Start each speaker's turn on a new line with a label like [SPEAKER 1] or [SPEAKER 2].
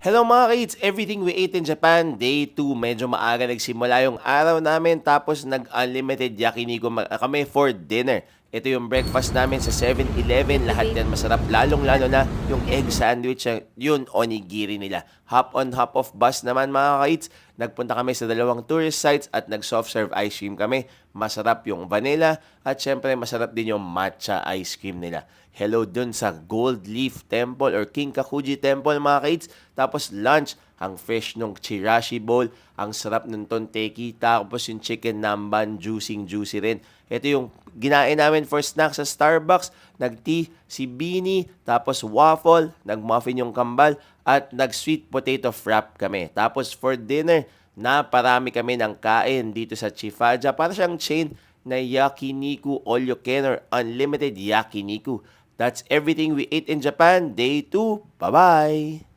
[SPEAKER 1] Hello mga kids! Everything we ate in Japan, day 2. Medyo maaga nagsimula yung araw namin tapos nag-unlimited yakiniku kami for dinner. Ito yung breakfast namin sa 7-Eleven. Lahat yan masarap. Lalong-lalo na yung egg sandwich, yun onigiri nila. Hop on, hop off bus naman mga kids. Nagpunta kami sa dalawang tourist sites at nag-soft serve ice cream kami. Masarap yung vanilla at syempre masarap din yung matcha ice cream nila. Hello dun sa Gold Leaf Temple or King Kakuji Temple mga kids. Tapos lunch, ang fresh nung chirashi bowl, ang sarap ng tonteki, tapos yung chicken namban, juicy rin. Ito yung ginain namin for snack sa Starbucks. Nag-tea si Beanie, tapos waffle, nag-muffin yung kambal, at nag-sweet potato frap kami. Tapos for dinner, naparami kami ng kain dito sa Chifaja. Para siyang chain na yakiniku all you can or unlimited yakiniku. That's everything we ate in Japan, day 2. Bye-bye!